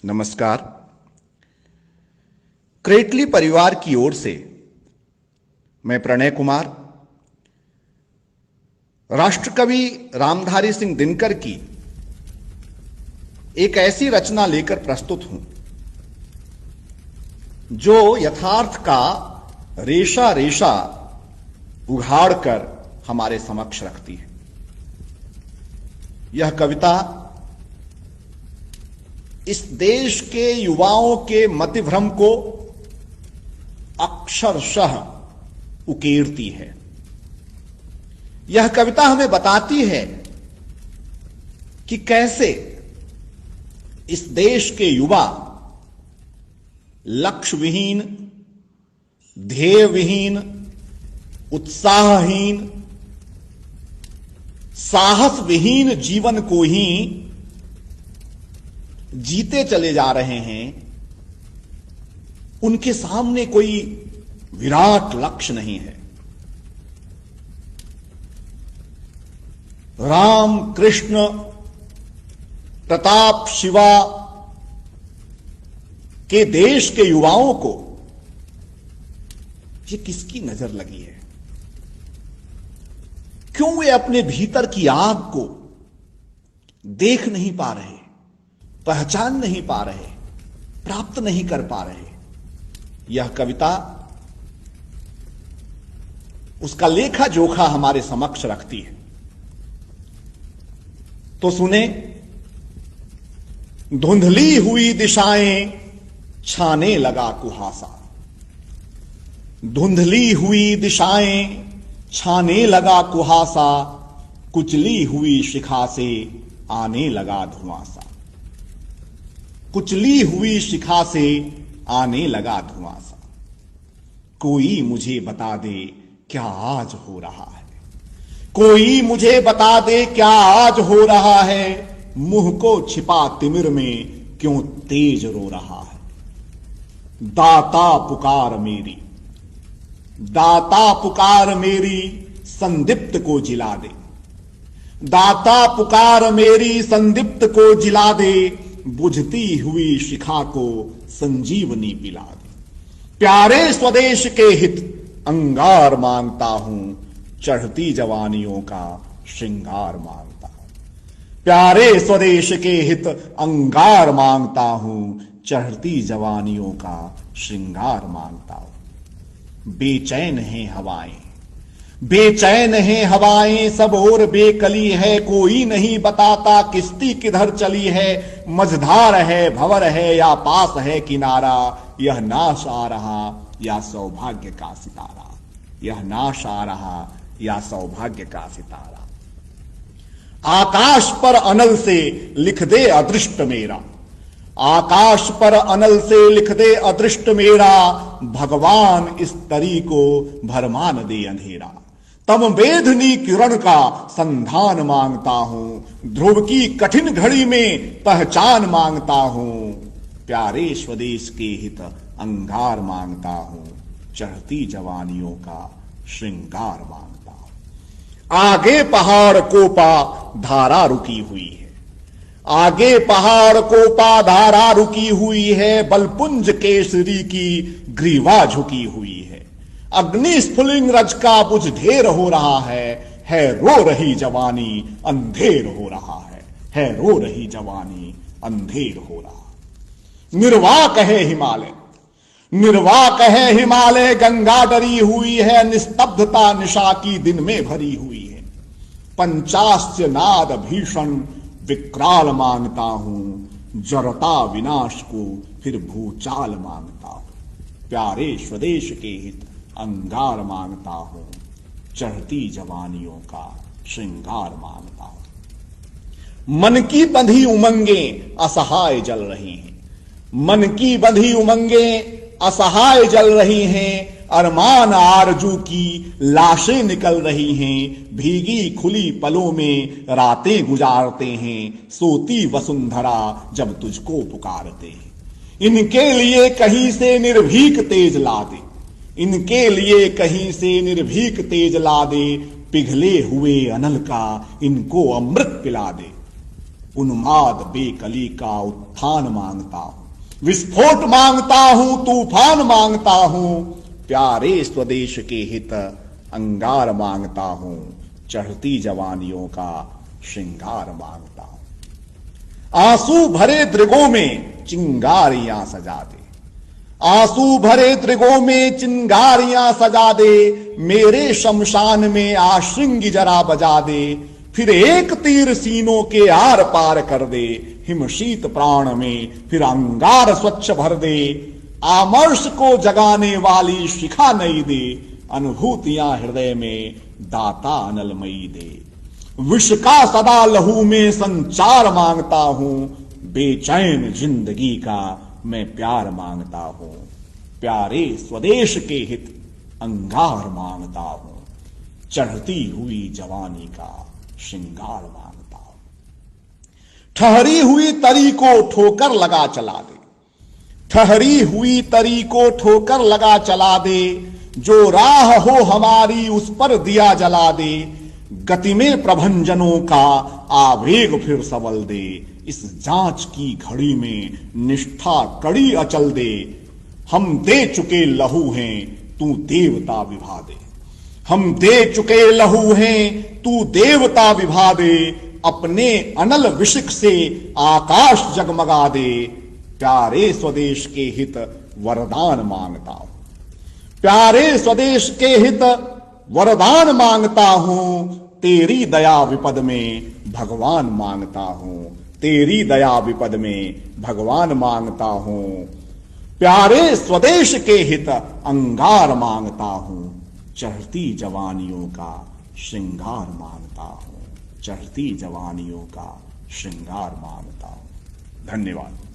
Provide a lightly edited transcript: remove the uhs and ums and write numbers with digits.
नमस्कार। क्रेटली परिवार की ओर से मैं प्रणय कुमार राष्ट्रकवि रामधारी सिंह दिनकर की एक ऐसी रचना लेकर प्रस्तुत हूं जो यथार्थ का रेशा रेशा उघाड़कर हमारे समक्ष रखती है। यह कविता इस देश के युवाओं के मतिभ्रम को अक्षरशः उकेरती है। यह कविता हमें बताती है कि कैसे इस देश के युवा लक्ष्य विहीन, ध्येय विहीन, उत्साहहीन, साहस विहीन जीवन को ही जीते चले जा रहे हैं। उनके सामने कोई विराट लक्ष्य नहीं है। राम, कृष्ण, प्रताप, शिवा के देश के युवाओं को ये किसकी नजर लगी है? क्यों वे अपने भीतर की आग को देख नहीं पा रहे, पहचान नहीं पा रहे, प्राप्त नहीं कर पा रहे? यह कविता उसका लेखा जोखा हमारे समक्ष रखती है। तो सुने। धुंधली हुई दिशाएं छाने लगा कुहासा, धुंधली हुई दिशाएं छाने लगा कुहासा, कुचली हुई शिखा से आने लगा धुआंसा, कुचली हुई शिखा से आने लगा धुआंसा। कोई मुझे बता दे क्या आज हो रहा है, कोई मुझे बता दे क्या आज हो रहा है, मुंह को छिपा तिमिर में क्यों तेज रो रहा है। दाता पुकार मेरी, दाता पुकार मेरी संदीप्त को जिला दे, दाता पुकार मेरी संदीप्त को जिला दे, बुझती हुई शिखा को संजीवनी पिला दे। प्यारे स्वदेश के हित अंगार मांगता हूं, चढ़ती जवानियों का श्रृंगार मांगता हूं। प्यारे स्वदेश के हित अंगार मांगता हूं, चढ़ती जवानियों का श्रृंगार मांगता हूं। बेचैन है हवाएं, बेचैन है हवाएं, सब और बेकली है, कोई नहीं बताता किश्ती किधर चली है। मझधार है, भंवर है या पास है किनारा, यह नाश आ रहा या सौभाग्य का सितारा, यह नाश आ रहा या सौभाग्य का सितारा। आकाश पर अनल से लिख दे अदृष्ट मेरा, आकाश पर अनल से लिख दे अदृष्ट मेरा, भगवान इस तरी को भरमान दे अंधेरा। तम वेधनी किरण का संधान मांगता हूं, ध्रुव की कठिन घड़ी में पहचान मांगता हूं। प्यारे स्वदेश के हित अंगार मांगता हूं, चढ़ती जवानियों का श्रृंगार मांगता हूं। आगे पहाड़ कोपा धारा रुकी हुई है, आगे पहाड़ कोपा धारा रुकी हुई है, बलपुंज केसरी की ग्रीवा झुकी हुई है। अग्नि स्फुलिंग रज का बुझ ढेर हो रहा है रो रही जवानी अंधेर हो रहा है रो रही जवानी अंधेर हो रहा। निर्वाक है हिमालय, निर्वाक है हिमालय, गंगा डरी हुई है, निस्तब्धता निशा की दिन में भरी हुई है। पंचास्य नाद भीषण विकराल मांगता हूं, जरता विनाश को फिर भूचाल मांगता हूं। प्यारे स्वदेश के हित अंगार मांगता हूं, चढ़ती जवानियों का श्रृंगार मांगता हूं। मन की बंधी उमंगें असहाय जल रही हैं, मन की बंधी उमंगें असहाय जल रही हैं। अरमान आरजू की लाशें निकल रही हैं, भीगी खुली पलों में रातें गुजारते हैं, सोती वसुंधरा जब तुझको पुकारते हैं। इनके लिए कहीं से निर्भीक तेज ला दे, इनके लिए कहीं से निर्भीक तेज ला दे, पिघले हुए अनल का इनको अमृत पिला दे। उन्माद बेकली का उत्थान मांगता हूं, विस्फोट मांगता हूं, तूफान मांगता हूं, प्यारे स्वदेश के हित अंगार मांगता हूं, चढ़ती जवानियों का श्रृंगार मांगता हूं। आंसू भरे दृगों में चिंगारियां सजा दे, आंसू भरे दृगों में चिंगारियां सजा दे, मेरे शमशान में आशृंगी जरा बजा दे, फिर एक तीर सीनों के आर पार कर दे, हिमशीत प्राण में फिर अंगार स्वच्छ भर दे, आमर्श को जगाने वाली शिखा नई दे, अनुभूतियां हृदय में दाता अनलमयी दे। विष का सदा लहू में संचार मांगता हूं, बेचैन जिंदगी का मैं प्यार मांगता हूं, प्यारे स्वदेश के हित अंगार मांगता हूं, चढ़ती हुई जवानी का श्रृंगार मांगता हूं। ठहरी हुई तरी को ठोकर लगा चला दे, ठहरी हुई तरी को ठोकर लगा चला दे, जो राह हो हमारी उस पर दिया जला दे, गति में प्रभंजनों का आवेग फिर सबल दे, इस जांच की घड़ी में निष्ठा कड़ी अचल दे, हम दे चुके लहू हैं तू देवता विभा दे, हम दे चुके लहू हैं तू देवता विभा दे, अपने अनल विशिक से आकाश जगमगा दे, प्यारे स्वदेश के हित वरदान मांगता हूं, प्यारे स्वदेश के हित वरदान मांगता हूं, तेरी दया विपद में भगवान मांगता हूं, तेरी दया विपद में भगवान मांगता हूं, प्यारे स्वदेश के हित अंगार मांगता हूं, चढ़ती जवानियों का श्रृंगार मांगता हूं, चढ़ती जवानियों का श्रृंगार मांगता हूं। धन्यवाद।